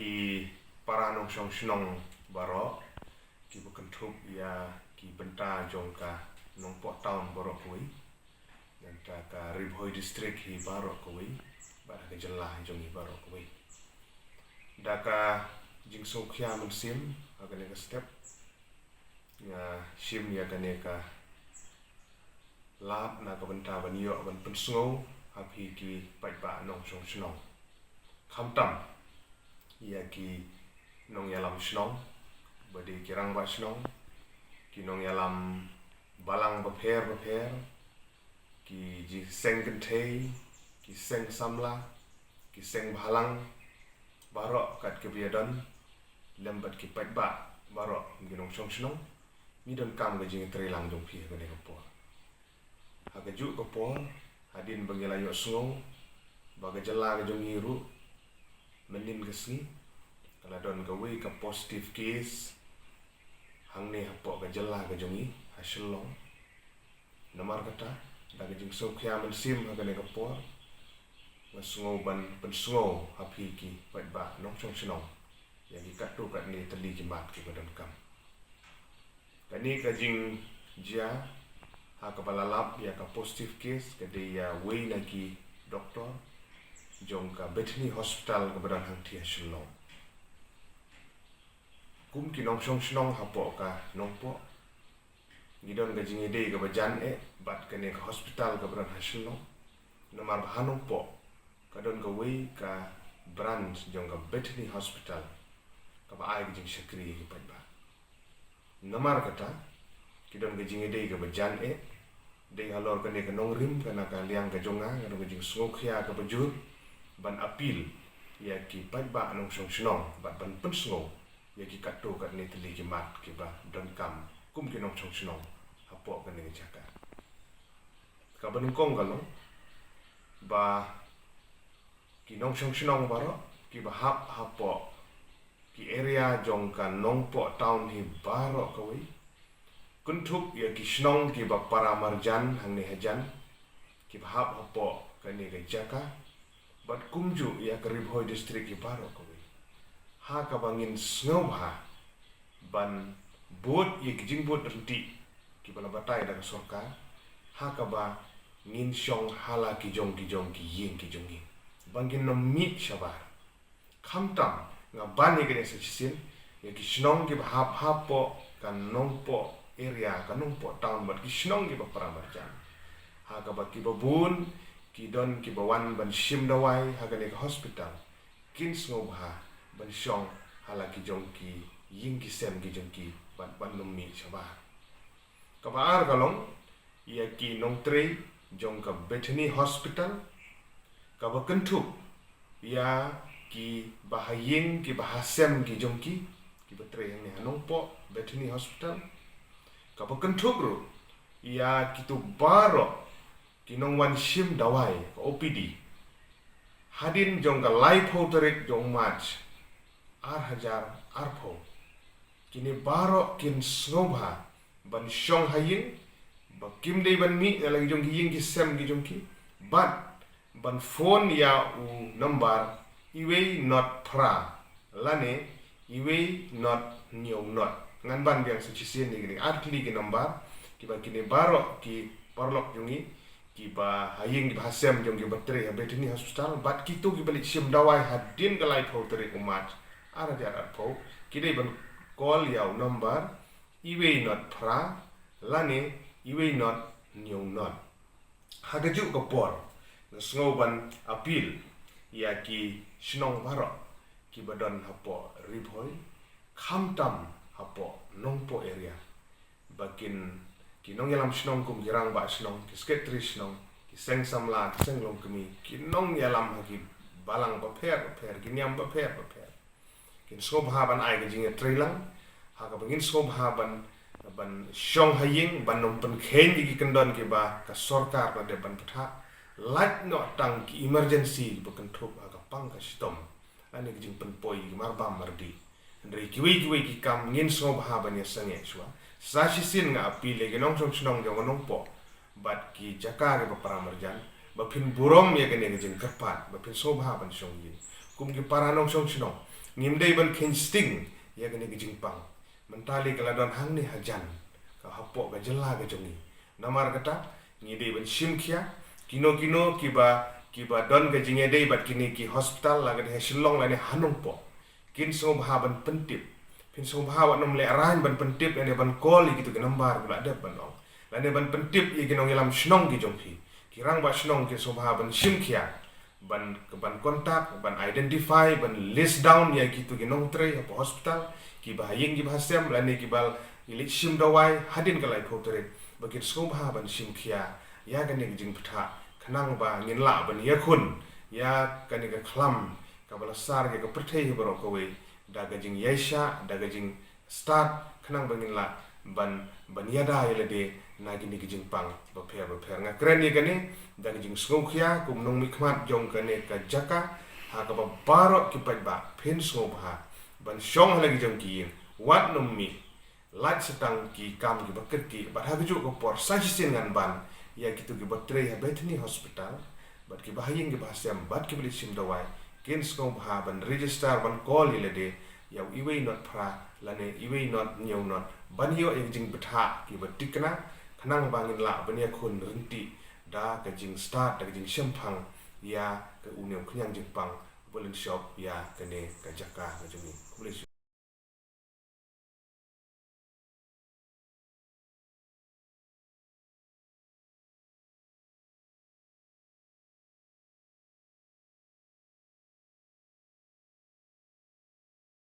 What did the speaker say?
ki paranong song snong baro ki bukentup ya ki benta jongka nongpo town baro kui dan ka Ribhoi district hi baro kui bada ke jelah jongi baro kui daka jing sokya mensim agane ka step ya sim ya kane ka lap na ka benta banyo ban pensngo api ki paiba nong song snong khamtam ia ki nong yalam snong badi kirang ba snong ki nong yalam balang bapher ki ji seng kentei ki seng samla ki seng bhalang barok kat kebiadan lembat ki paiba barok ginong song snong mi don kam ga jing trilang jong phi ga ne ko haga ju ko hadin bangela yo sngo baga jela ga jong iru menin kesni kala don gawe ka positive case hang ne hapo ga jela ga jongi hasilong namar kata daga jing sokya mensim ga ne kapo ngasngo ban pensngo hapi ki ba nong chong snong yang ikatu kat ni teli jimat ki badan kam kani ka jing jia ha ka balalap ya ka positive case ka dia wei lagi doktor jong ka Bethany Hospital ka badan hang tia shlong kum ki nong song snong hapo ka nongpo gidon ga jingi dei ga bajan bat ka ne ka hospital ka badan shlong namar hanong po kadon ga wei ka branch jong ka Bethany Hospital ka ba ai jing shakri ki pa namar kata kidon ga jingi dei ga bajan dei halor ka ne ka nong rim kana ka liang ga jonga ga jing sngokya ka bajur ban apil ya ki paiba nong song snong bat ban pensngo ya ki kato kat ni teli jimat ki ba dan kam kum ki nong song snong hapo ka ni jaka ka ban kong galong ba ki nong song snong baro ki ba hap hapo ki area jong ka nong po town hi baro ka wi kuntuk ya ki snong ki ba para marjan hang ni hajan ki ba hap hapo ka ni jaka bat kumju ya ke Ribhoi district ki baro ko ha ka bangin snow ha ban bot ye jing bot renti ki bala batai da sorka ha ka ba ngin shong hala ki jong ki yin ki jongi bangin no mi shabar khamtam nga ban ye gene sechisin ye ki snong ki hap hapo kan nong po area kan nong po town bat ki snong ki ba para marjan ha ka ba ki babun ki don ki bawan ban shim dawai hagane ka hospital kin sngo bha ban shong hala ki jong ki ying ki sem ki jong ki ban num mi chaba ka ba ar galong ya ki nong tre jong ka Bethany Hospital ka ba kentu ya ki bahaying ki bahasem ki jong ki ba tre yang ni hanong po Bethany Hospital ka ba kentu bro ya ki tu baro kinong wan shim dawai ka OPD hadin jong ka life terik jong match hajar arpo kini baro kin snobha ban shong hayin ba kim dei ban mi lagi jong ki ying ki sem ki jong ki ban phone ya u number iwe not pra lane iwe not new not ngan ban biang sucisin ni artli ki number ki ba kini baro ki parlok jongi ki ba haying ki bahasem jong ki batre ha Bethany Hospital bat kitu ki balik sim dawai hadin ka lai phau tere umat ara dia ar phau ki dei ban call yaw number iwe not pra lane iwe not new not hagaju ka por sngo ban apil ya ki snong baro ki badon hapo Ribhoi khamtam hapo nongpo area bakin ki nong yalam snong kum girang ba snong ki sketri snong ki seng samla ki seng long kemi ki nong yalam ha ki balang ba pher ki nyam ba pher ki sob ha ban ai ki jing trilang ha ka bangin sob ha ban shong haying ban nong pen khen ki kendon ki ba ka sarkar ba de ban patha lat no tang ki emergency ba kan thuk ka pang ka stom ani ki jing pen poi mar ba mardi ndri ki wi ki kam ngin sob ha ban ya sange shwa sashi sin nga api lagi nong song snong jong nong po bat ki jaka ga para marjan ba phin burom ye gane jing karpat ba phin sobha ban song yin kum ki para nong song snong ngimdei ban ken sting ya gani gijing pang mentali kala don hang ni hajan ka hapo ga jela ga jongi namar kata ngidei ban simkhia kino kiba don ga jinge dei bat kini ki hospital la ga de shillong la ni hanung po kin so bha ban pentip pin so bha wa nom le ran ban pentip ne ban call gitu ke nambar bula de ban ong la ne ban pentip i ginong ilam shnong gi jongpi kirang ba shnong ki so bha ban simkhia ban kontak ban identify ban list down ya gitu ginong tre apa hospital ki ba ying gi bhasem la ne ki bal ilik sim dawai hadin kalai photre bakit so bha ban simkhia ya ga ne jing ptha khanang ba ngin la ban ya khun ya ka ne ga khlam ka bala sar ga perthei bro ko we daga jing yaisha daga jing start khanang ba ngin la ban yada yele de na gini gijing pang ba pher nga kren ye gani daga jing sngkhia kum nong mikmat jong kane ka jaka ha ka ba baro ki ba phin so bha ban shong halagi jong ki wat nom mi lat setang ki kam ki bakir ki ba ha ju ko por sa sin ngan ban ya gitu ki batre ya Bethany hospital bat ki bahaying ki bahasam bat ki beli sim dawai kin sko bha ban register ban call ile de ya iwe not pra lane iwe not new not ban yo yang jing betha ki batikna khanang bangin la ban ya khun rinti da ka jing start da ka jing shempang ya ka unyam khyang jing pang bolin shop ya kane ka jaka ka jumi